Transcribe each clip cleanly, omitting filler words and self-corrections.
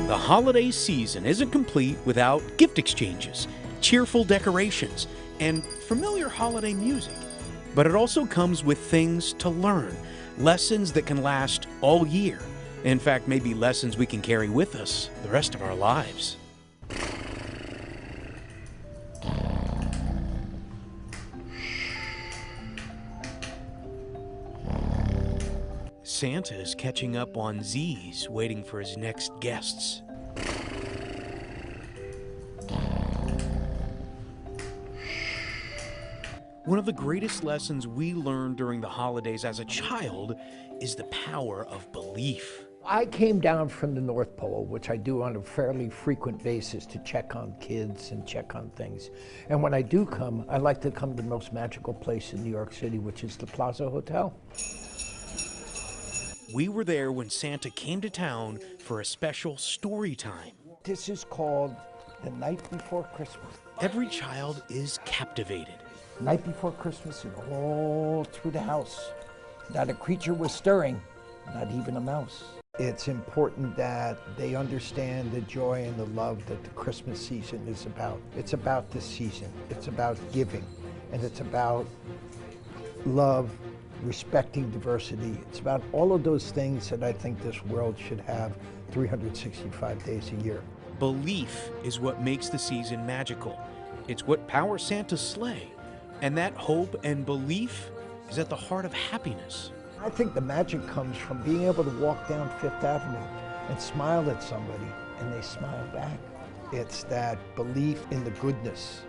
The holiday season isn't complete without gift exchanges, cheerful decorations, and familiar holiday music. But it also comes with things to learn, lessons that can last all year. In fact, maybe lessons we can carry with us the rest of our lives. Santa is catching up on Z's, waiting for his next guests. One of the greatest lessons we learned during the holidays as a child is the power of belief. I came down from the North Pole, which I do on a fairly frequent basis to check on kids and check on things. And when I do come, I like to come to the most magical place in New York City, which is the Plaza Hotel. We were there when Santa came to town for a special story time. This is called The Night Before Christmas. Every child is captivated. Night before Christmas and all through the house. Not a creature was stirring, not even a mouse. It's important that they understand the joy and the love that the Christmas season is about. It's about the season. It's about giving, and it's about love, respecting diversity. It's about all of those things that I think this world should have 365 days a year. Belief is what makes the season magical. It's what powers Santa's sleigh. And that hope and belief is at the heart of happiness. I think the magic comes from being able to walk down Fifth Avenue and smile at somebody and they smile back. It's that belief in the goodness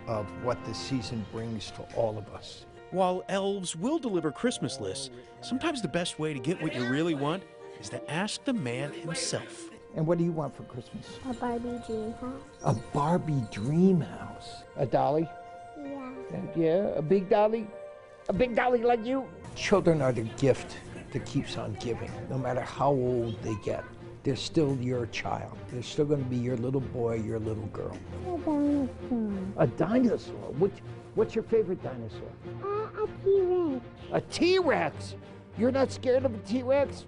of what the season brings to all of us. While elves will deliver Christmas lists, sometimes the best way to get what you really want is to ask the man himself. And what do you want for Christmas? A Barbie dream house. A Barbie dream house. A dolly? Yeah. Yeah, a big dolly? A big dolly like you? Children are the gift that keeps on giving, no matter how old they get. They're still your child. They're still going to be your little boy, your little girl. A dinosaur. A dinosaur? What's your favorite dinosaur? A T-Rex. A T-Rex? You're not scared of a T-Rex?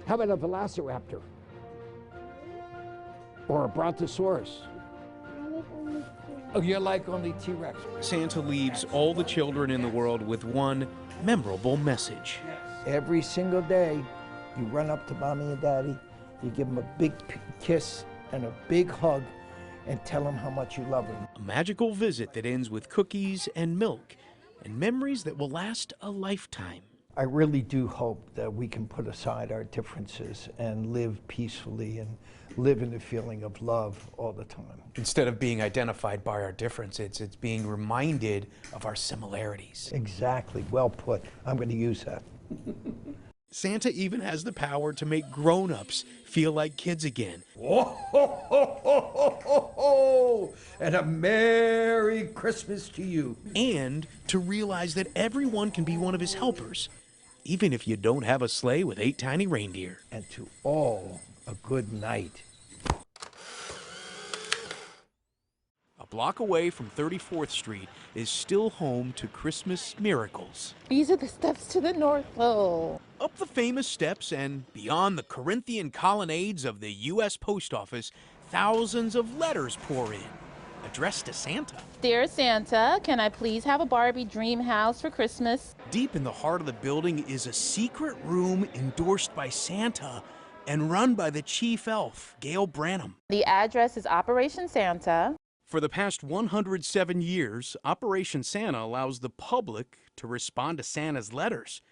How about a Velociraptor? Or a Brontosaurus? I like only T-Rex. Oh, you like only T-Rex? Santa leaves all the children in the world with one memorable message. Every single day, you run up to mommy and daddy, you give them a big kiss and a big hug, and tell them how much you love them. A magical visit that ends with cookies and milk, and memories that will last a lifetime. I really do hope that we can put aside our differences and live peacefully and live in the feeling of love all the time. Instead of being identified by our difference, it's being reminded of our similarities. Exactly, well put. I'm going to use that. Santa even has the power to make grown-ups feel like kids again. Oh, ho, ho, ho, ho, ho, ho. And a Merry Christmas to you. And to realize that everyone can be one of his helpers, even if you don't have a sleigh with 8 tiny reindeer. And to all, a good night. A block away from 34th Street is still home to Christmas miracles. These are the steps to the North Pole. Up the famous steps and beyond the Corinthian colonnades of the U.S. Post Office, thousands of letters pour in, addressed to Santa. Dear Santa, can I please have a Barbie dream house for Christmas? Deep in the heart of the building is a secret room endorsed by Santa and run by the chief elf, Gail Branham. The address is Operation Santa. For the past 107 years, Operation Santa allows the public to respond to Santa's letters.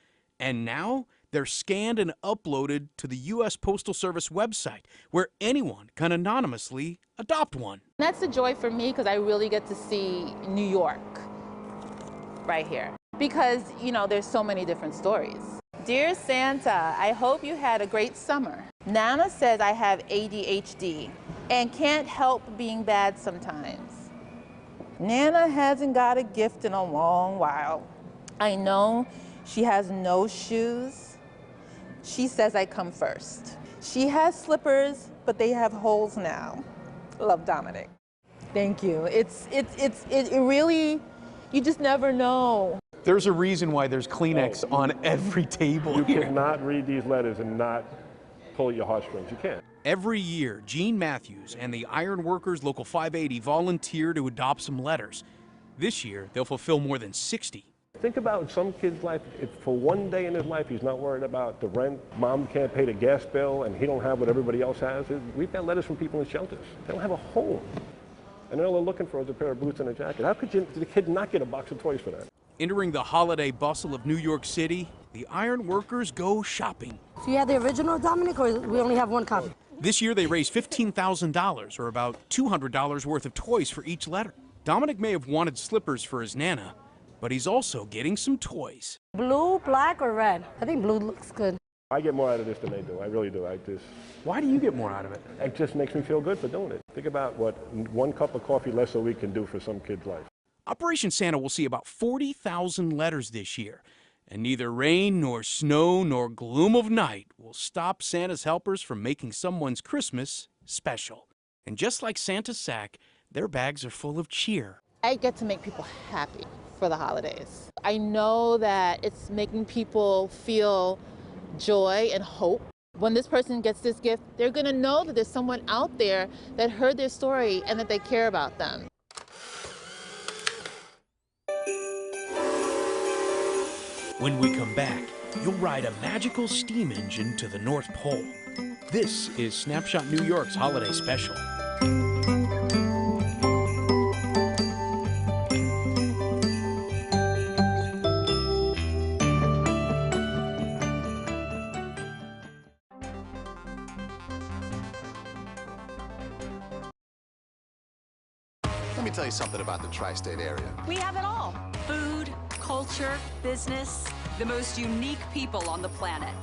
And now they're scanned and uploaded to the U.S. Postal Service website, where anyone can anonymously adopt one. That's a joy for me because I really get to see New York right here. Because, you know, there's so many different stories. Dear Santa, I hope you had a great summer. Nana says I have ADHD and can't help being bad sometimes. Nana hasn't got a gift in a long while. I know she has no shoes. She says I come first. She has slippers, but they have holes now. Love, Dominic. Thank you. It really, you just never know. There's a reason why there's Kleenex on every table You here. cannot read these letters and not pull at your heartstrings. You can't. Every year, Gene Matthews and the Iron Workers Local 580 volunteer to adopt some letters. This year, they'll fulfill more than 60. Think about some kid's life. If for one day in his life he's not worried about the rent, mom can't pay the gas bill, and he don't have what everybody else has. We've got letters from people in shelters. They don't have a home. And all they're looking for is a pair of boots and a jacket. How could the kid not get a box of toys for that? Entering the holiday bustle of New York City, the Iron Workers go shopping. Do you have the original, Dominic, or we only have one copy? This year they raised $15,000, or about $200 worth of toys for each letter. Dominic may have wanted slippers for his Nana, but he's also getting some toys. Blue, black, or red? I think blue looks good. I get more out of this than they do. I really do. Why do you get more out of it? It just makes me feel good for doing it. Think about what one cup of coffee less a week can do for some kid's life. Operation Santa will see about 40,000 letters this year, and neither rain nor snow nor gloom of night will stop Santa's helpers from making someone's Christmas special. And just like Santa's sack, their bags are full of cheer. I get to make people happy for the holidays. I know that it's making people feel joy and hope. When this person gets this gift, they're gonna know that there's someone out there that heard their story and that they care about them. When we come back, you'll ride a magical steam engine to the North Pole. This is Snapshot New York's holiday special. Let me tell you something about the tri-state area. We have it all. Food, culture, business, the most unique people on the planet.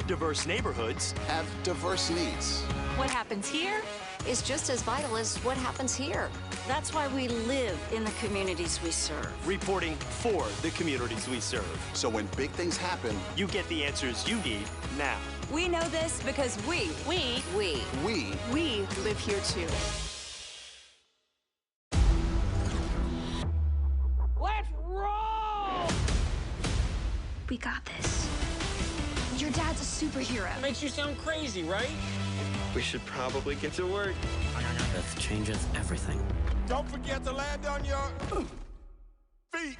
Diverse neighborhoods Have diverse needs. What happens here is just as vital as what happens here. That's why we live in the communities we serve. reporting for the communities we serve. So when big things happen, You get the answers you need now. We know this because we live here too. Let's roll! We got this. Your dad's a superhero. Makes you sound crazy, right? We should probably get to work. That changes everything. Don't forget to land on your feet.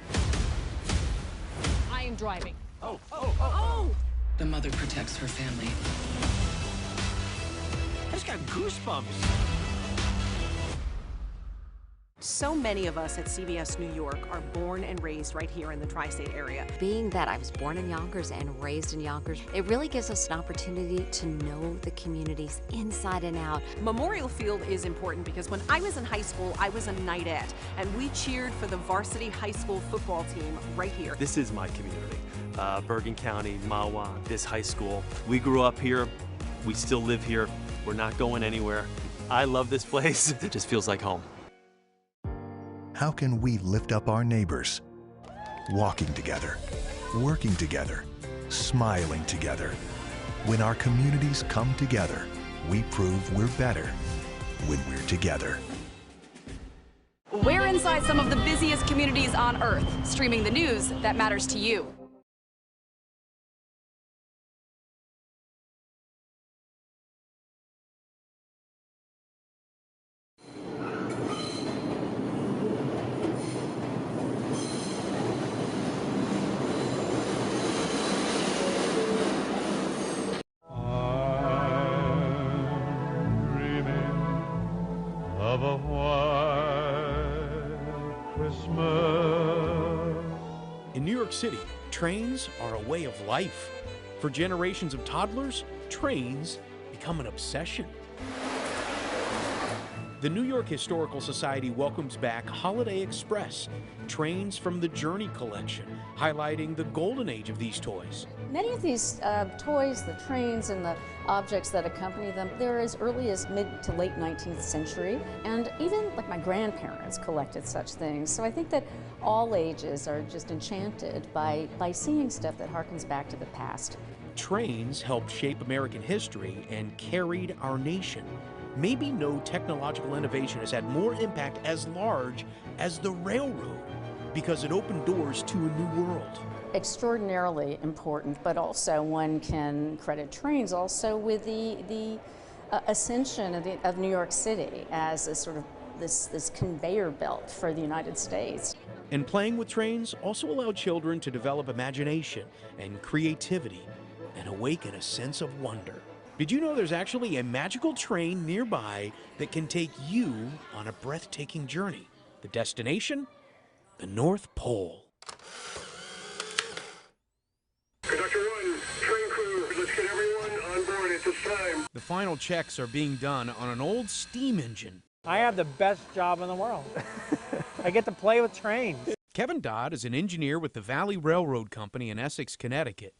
I am driving. Oh! The mother protects her family. I just got goosebumps. So many of us at CBS New York are born and raised right here in the tri-state area. Being that I was born in Yonkers and raised in Yonkers, it really gives us an opportunity to know the communities inside and out. Memorial Field is important because when I was in high school, I was a knighted, and we cheered for the varsity high school football team right here. This is my community. Bergen County, Mahwah, this high school. We grew up here. We still live here. We're not going anywhere. I love this place. It just feels like home. How can we lift up our neighbors? Walking together, working together, smiling together. When our communities come together, we prove we're better when we're together. We're inside some of the busiest communities on Earth, streaming the news that matters to you. Of a white Christmas. In New York City, trains are a way of life. For generations of toddlers, trains become an obsession. The New York Historical Society welcomes back Holiday Express, trains from the Journey collection, highlighting the golden age of these toys. Many of these toys, the trains and the objects that accompany them, they're as early as mid to late 19th century. And even like my grandparents collected such things. So I think that all ages are just enchanted by seeing stuff that harkens back to the past. Trains helped shape American history and carried our nation. Maybe no technological innovation has had more impact as large as the railroad. because it opened doors to a new world. Extraordinarily important, but also one can credit trains also with the ascension of New York City as a sort of this conveyor belt for the United States. And playing with trains also allowed children to develop imagination and creativity and awaken a sense of wonder. Did you know there's actually a magical train nearby that can take you on a breathtaking journey? The destination? The North Pole. Conductor 1, train crew, let's get everyone on board at this time. The final checks are being done on an old steam engine. I have the best job in the world. I get to play with trains. Kevin Dodd is an engineer with the Valley Railroad Company in Essex, Connecticut.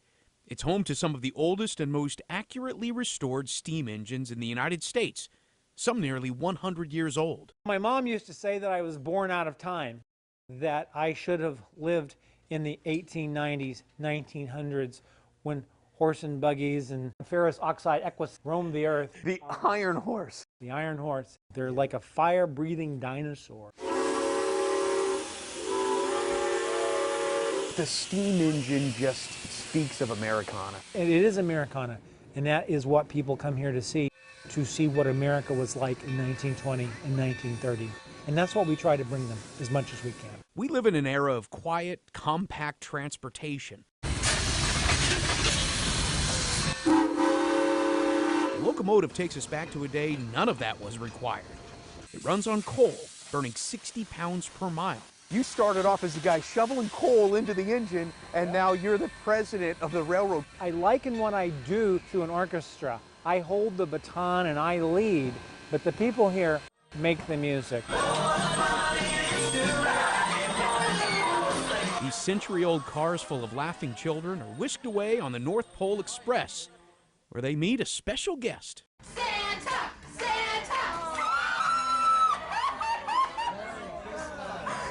It's home to some of the oldest and most accurately restored steam engines in the United States, some nearly 100 years old. My mom used to say that I was born out of time, that I should have lived in the 1890s, 1900s, when horse and buggies and ferrous oxide equus roamed the earth. The Iron Horse. The Iron Horse. They're like a fire-breathing dinosaur. The steam engine just speaks of Americana. And it is Americana, and that is what people come here to see what America was like in 1920 and 1930. And that's what we try to bring them as much as we can. We live in an era of quiet, compact transportation. The locomotive takes us back to a day none of that was required. It runs on coal, burning 60 pounds per mile. You started off as a guy shoveling coal into the engine, and now you're the president of the railroad. I liken what I do to an orchestra. I hold the baton and I lead, but the people here make the music. These century-old cars full of laughing children are whisked away on the North Pole Express, where they meet a special guest. Santa! Santa!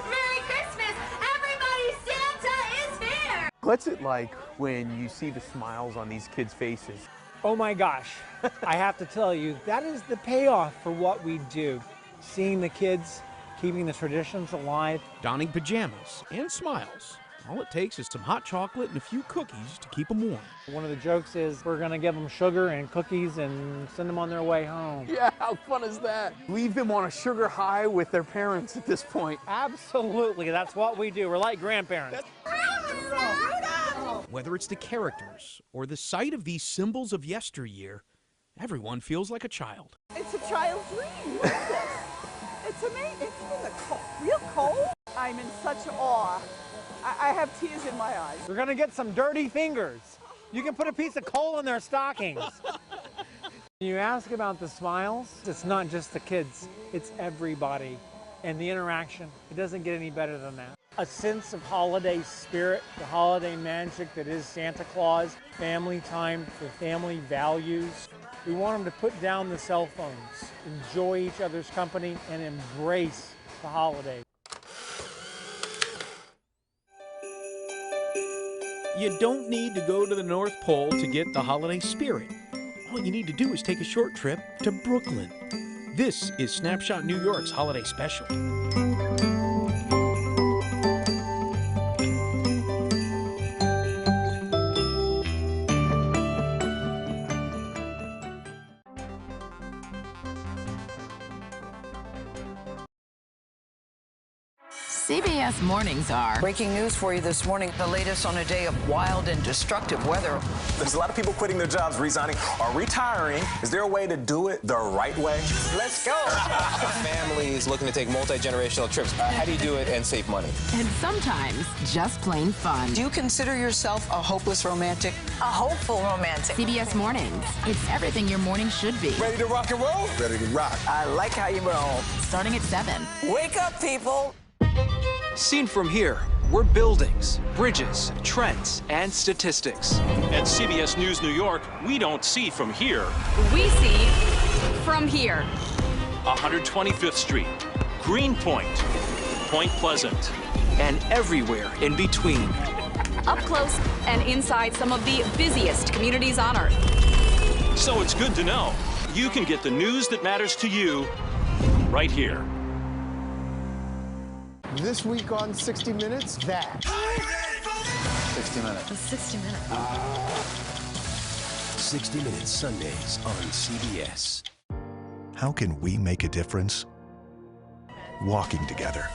Merry Christmas! Everybody, Santa is here! What's it like when you see the smiles on these kids' faces? Oh my gosh, I have to tell you, that is the payoff for what we do. Seeing the kids, keeping the traditions alive. Donning pajamas and smiles. All it takes is some hot chocolate and a few cookies to keep them warm. One of the jokes is we're going to give them sugar and cookies and send them on their way home. Yeah, how fun is that? Leave them on a sugar high with their parents at this point. Absolutely, that's what we do. We're like grandparents. Whether it's the characters or the sight of these symbols of yesteryear, everyone feels like a child. It's a child's dream. Look at this. It's amazing. Isn't it real cold? I'm in such awe. I have tears in my eyes. We're going to get some dirty fingers. You can put a piece of coal in their stockings. You ask about the smiles, it's not just the kids, it's everybody. And the interaction, it doesn't get any better than that. A sense of holiday spirit, the holiday magic that is Santa Claus, family time, the family values. We want them to put down the cell phones, enjoy each other's company, and embrace the holidays. You don't need to go to the North Pole to get the holiday spirit. All you need to do is take a short trip to Brooklyn. This is Snapshot New York's holiday special. CBS Mornings are breaking news for you this morning. The latest on a day of wild and destructive weather. There's a lot of people quitting their jobs, resigning, or retiring. Is there a way to do it the right way? Let's go. Families looking to take multi-generational trips. How do you do it and save money? and sometimes just plain fun. Do you consider yourself a hopeless romantic? A hopeful romantic. CBS Mornings. It's everything your morning should be. Ready to rock and roll? Ready to rock. I like how you roll. Starting at 7. Wake up, people. Seen from here, we're buildings, bridges, trends, and statistics. At CBS News New York, we don't see from here. We see from here. 125th Street, Greenpoint, Point Pleasant, And everywhere in between. Up close and inside some of the busiest communities on Earth. So it's good to know you can get the news that matters to you right here. This week on 60 Minutes, that. 60 Minutes. 60 Minutes. 60 Minutes Sundays on CBS. How can we make a difference? Walking together,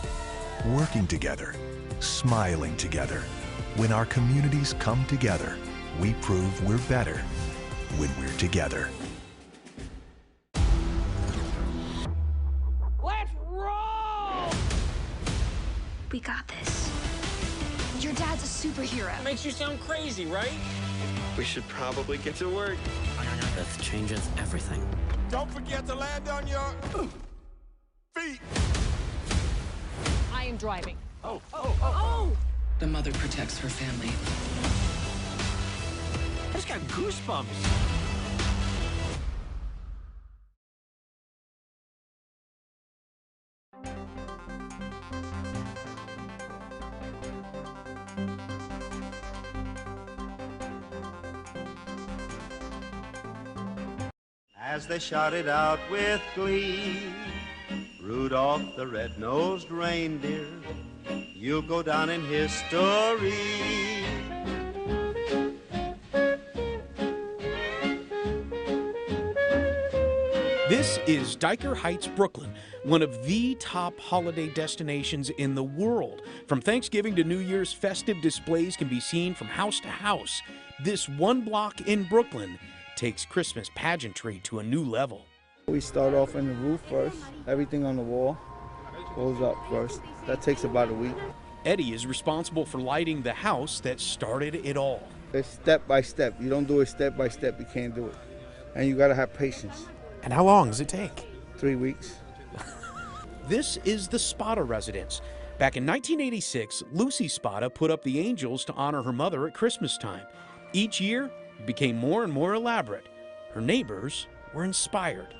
working together, smiling together. When our communities come together, we prove we're better when we're together. Let's roll! We got this. Your dad's a superhero. Makes you sound crazy, right? We should probably get to work. That changes everything. Don't forget to land on your feet. I am driving. The mother protects her family. I just got goosebumps. As they shouted out with glee, Rudolph the red-nosed reindeer, you'll go down in history. This is Dyker Heights, Brooklyn, one of the top holiday destinations in the world. From Thanksgiving to New Year's, festive displays can be seen from house to house. This one block in Brooklyn takes Christmas pageantry to a new level. We start off in the roof first. Everything on the wall goes up first. That takes about a week. Eddie is responsible for lighting the house that started it all. It's step by step. You don't do it step by step, you can't do it. And you gotta have patience. And how long does it take? 3 weeks. This is the Spada residence. Back in 1986, Lucy Spada put up the angels to honor her mother at Christmas time. Each year, it became more and more elaborate. Her neighbors were inspired.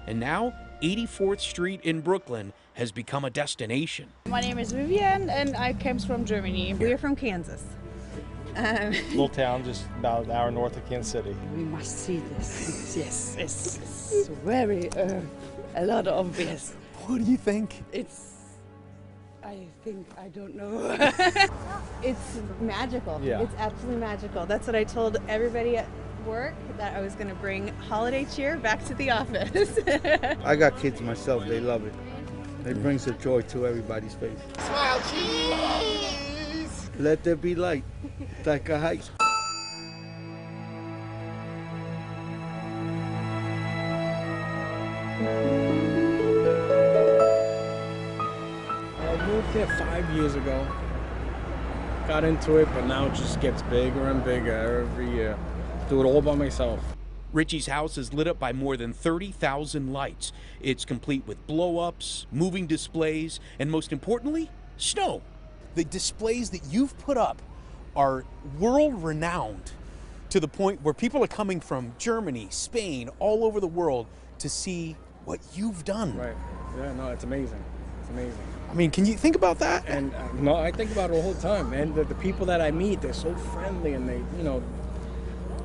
And now, 84th Street in Brooklyn has become a destination. My name is Vivian and I came from Germany. We're from Kansas. Little town just about an hour north of Kansas City. We must see this. Yes, it's very, a lot obvious. What do you think? I don't know. It's magical. Yeah. It's absolutely magical. That's what I told everybody at work, that I was going to bring holiday cheer back to the office. I got kids myself, they love it. It brings a joy to everybody's face. Smile, cheese! Let there be light. Dyker Heights. I moved here 5 years ago. Got into it, but now it just gets bigger and bigger every year. Do it all by myself. Richie's house is lit up by more than 30,000 lights. It's complete with blow-ups, moving displays, and most importantly, snow. The displays that you've put up are world-renowned to the point where people are coming from Germany, Spain, all over the world to see what you've done. Right. Yeah, no, it's amazing. It's amazing. I mean, can you think about that? And no, I think about it all the time, man. The people that I meet, they're so friendly, and they,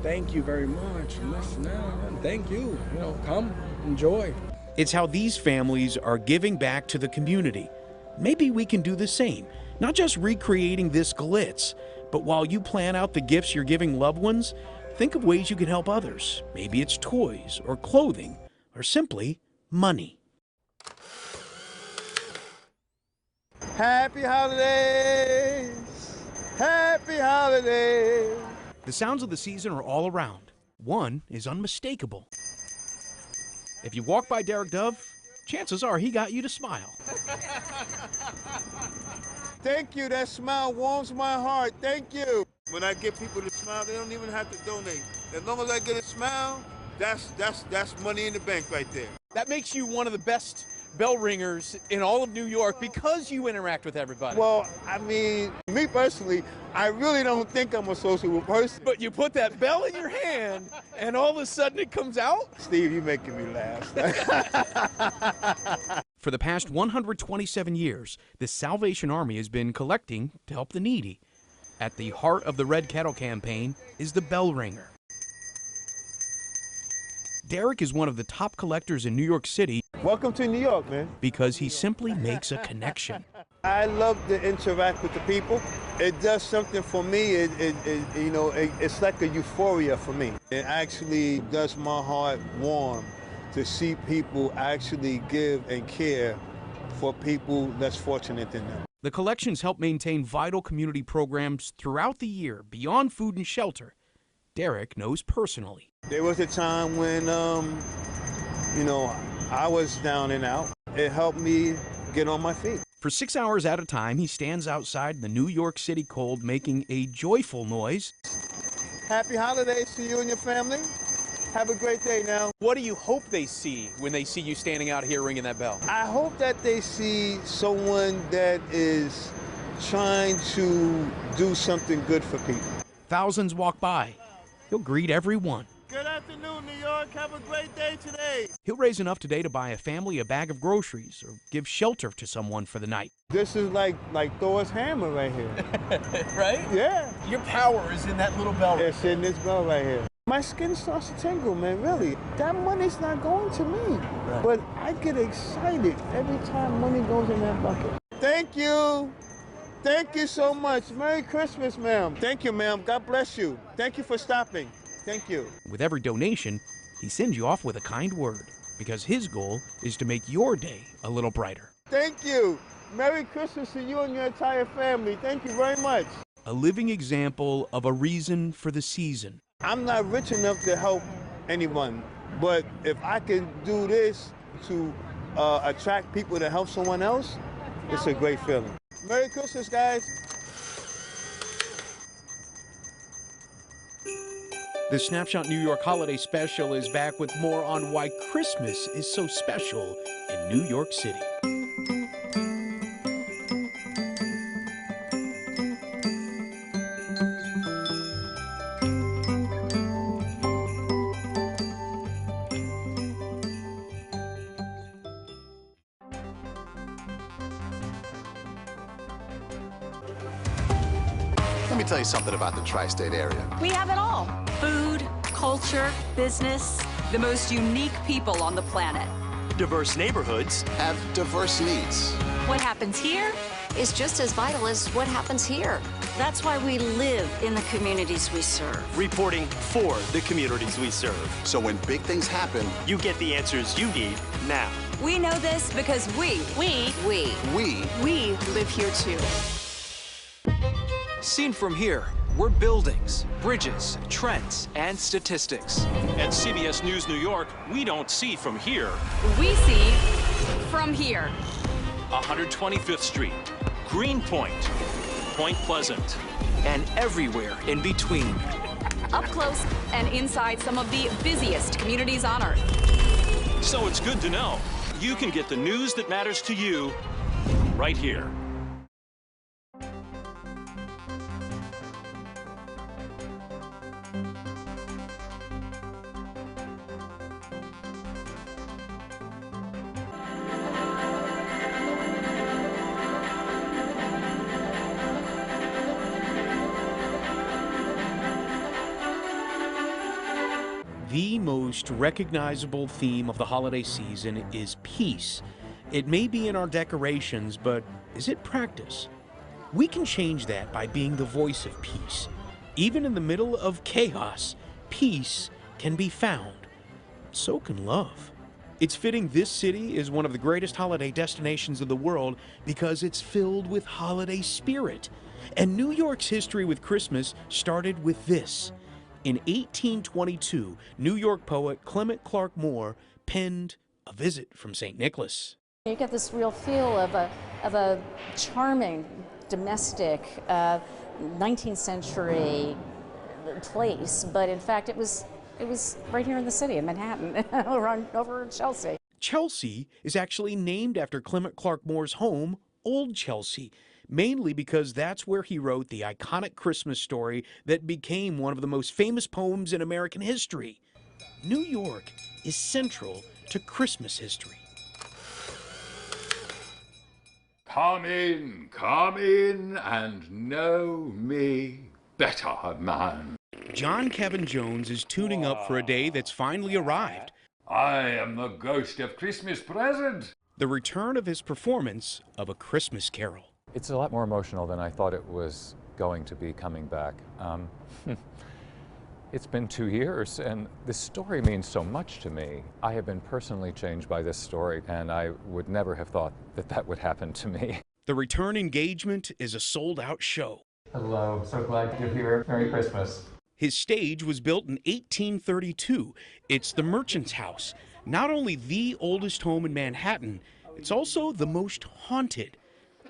thank you very much, and this and that, and thank you. Come, enjoy. It's how these families are giving back to the community. Maybe we can do the same, not just recreating this glitz, but while you plan out the gifts you're giving loved ones, think of ways you can help others. Maybe it's toys or clothing or simply money. Happy holidays! Happy holidays! The sounds of the season are all around. One is unmistakable. If you walk by Derek Dove, chances are he got you to smile. Thank you, that smile warms my heart. Thank you. When I get people to smile, they don't even have to donate. As long as I get a smile, that's money in the bank right there. That makes you one of the best bell ringers in all of New York because you interact with everybody. Well, I mean, me personally, I really don't think I'm a sociable person. But you put that bell in your hand and all of a sudden it comes out? Steve, you're making me laugh. For the past 127 years, the Salvation Army has been collecting to help the needy. At the heart of the Red Kettle campaign is the bell ringer. Derek is one of the top collectors in New York City. Welcome to New York, man. Because he simply makes a connection. I love to interact with the people. It does something for me. It's like a euphoria for me. It actually does my heart warm to see people actually give and care for people less fortunate than them. The collections help maintain vital community programs throughout the year beyond food and shelter. Derek knows personally. There was a time when, I was down and out. It helped me get on my feet. For 6 hours at a time, he stands outside in the New York City cold making a joyful noise. Happy holidays to you and your family. Have a great day now. What do you hope they see when they see you standing out here ringing that bell? I hope that they see someone that is trying to do something good for people. Thousands walk by. He'll greet everyone. Good afternoon, New York. Have a great day today. He'll raise enough today to buy a family a bag of groceries or give shelter to someone for the night. This is like Thor's hammer right here. Right? Yeah. Your power is in that little bell. It's in this bell right here. My skin starts to tingle, man, really. That money's not going to me. Right. But I get excited every time money goes in that bucket. Thank you. Thank you so much. Merry Christmas, ma'am. Thank you, ma'am. God bless you. Thank you for stopping. Thank you. With every donation, he sends you off with a kind word, because his goal is to make your day a little brighter. Thank you. Merry Christmas to you and your entire family. Thank you very much. A living example of a reason for the season. I'm not rich enough to help anyone, but if I can do this to attract people to help someone else, it's a great feeling. Merry Christmas, guys. The Snapshot New York Holiday Special is back with more on why Christmas is so special in New York City. Let me tell you something about the tri-state area. We have it all. Food, culture, business, the most unique people on the planet. Diverse neighborhoods have diverse needs. What happens here is just as vital as what happens here. That's why we live in the communities we serve. reporting for the communities we serve. So when big things happen, you get the answers you need now. We know this because we live here too. Seen from here, we're buildings, bridges, trends, and statistics. At CBS News New York, we don't see from here. We see from here. 125th Street, Greenpoint, Point Pleasant, and everywhere in between. Up close and inside some of the busiest communities on Earth. So it's good to know you can get the news that matters to you right here. The most recognizable theme of the holiday season is peace. It may be in our decorations, but is it practice? We can change that by being the voice of peace. Even in the middle of chaos, peace can be found. So can love. It's fitting this city is one of the greatest holiday destinations of the world because it's filled with holiday spirit. And New York's history with Christmas started with this. In 1822, New York poet Clement Clark Moore penned A Visit from St. Nicholas. You get this real feel of a charming, domestic, 19th century place, but in fact it was right here in the city, in Manhattan, over in Chelsea. Chelsea is actually named after Clement Clark Moore's home, Old Chelsea, mainly because that's where he wrote the iconic Christmas story that became one of the most famous poems in American history. New York is central to Christmas history. Come in, and know me better, man. John Kevin Jones is tuning up for a day that's finally arrived. I am the ghost of Christmas present. The return of his performance of A Christmas Carol. It's a lot more emotional than I thought it was going to be coming back. It's been 2 years, and this story means so much to me. I have been personally changed by this story, and I would never have thought that that would happen to me. The return engagement is a sold-out show. Hello, so glad you're here. Merry Christmas. His stage was built in 1832. It's the Merchant's House. Not only the oldest home in Manhattan, it's also the most haunted.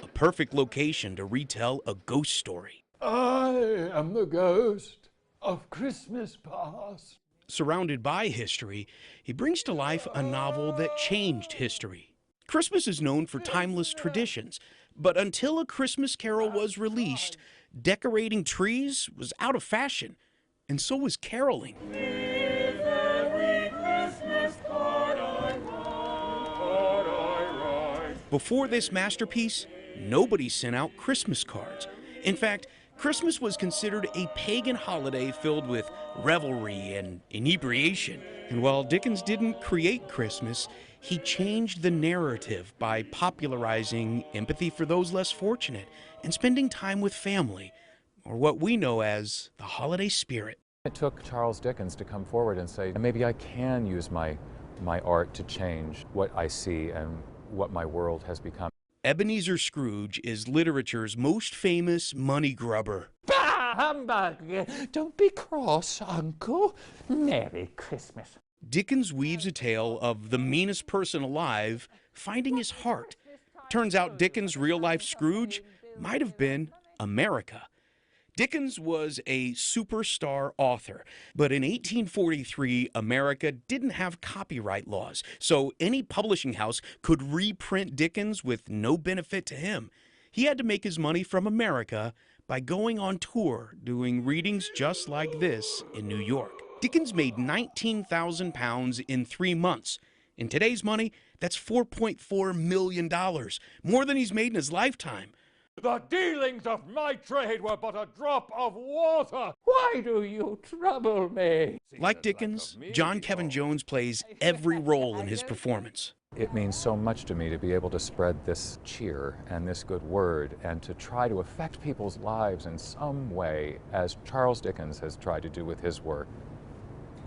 A perfect location to retell a ghost story. I am the ghost of Christmas past. Surrounded by history, he brings to life a novel that changed history. Christmas is known for timeless traditions, but until A Christmas Carol was released, decorating trees was out of fashion, and so was caroling. Before this masterpiece, nobody sent out Christmas cards. In fact, Christmas was considered a pagan holiday filled with revelry and inebriation. And while Dickens didn't create Christmas, he changed the narrative by popularizing empathy for those less fortunate and spending time with family, or what we know as the holiday spirit. It took Charles Dickens to come forward and say, maybe I can use my art to change what I see and what my world has become. Ebenezer Scrooge is literature's most famous money grubber. Bah, humbug! Don't be cross, Uncle. Merry Christmas. Dickens weaves a tale of the meanest person alive finding his heart. Turns out Dickens' real-life Scrooge might have been America. Dickens was a superstar author, but in 1843, America didn't have copyright laws, so any publishing house could reprint Dickens with no benefit to him. He had to make his money from America by going on tour, doing readings just like this in New York. Dickens made £19,000 in 3 months. In today's money, that's $4.4 million, more than he's made in his lifetime. The dealings of my trade were but a drop of water. Why do you trouble me? Like Dickens, John Kevin Jones plays every role in his performance. It means so much to me to be able to spread this cheer and this good word and to try to affect people's lives in some way, as Charles Dickens has tried to do with his work.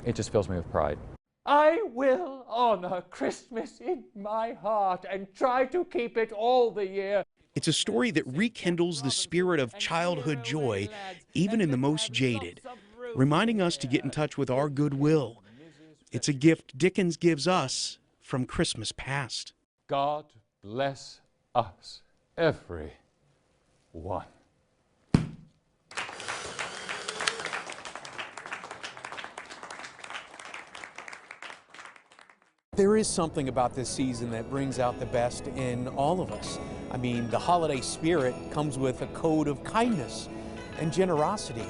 It just fills me with pride. I will honor Christmas in my heart and try to keep it all the year. It's a story that rekindles the spirit of childhood joy, even in the most jaded, reminding us to get in touch with our goodwill. It's a gift Dickens gives us from Christmas past. God bless us, everyone. There is something about this season that brings out the best in all of us. I mean, the holiday spirit comes with a code of kindness and generosity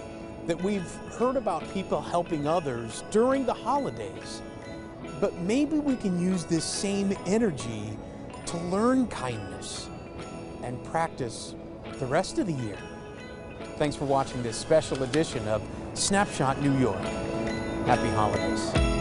that we've heard about people helping others during the holidays. But maybe we can use this same energy to learn kindness and practice the rest of the year. Thanks for watching this special edition of Snapshot New York. Happy holidays.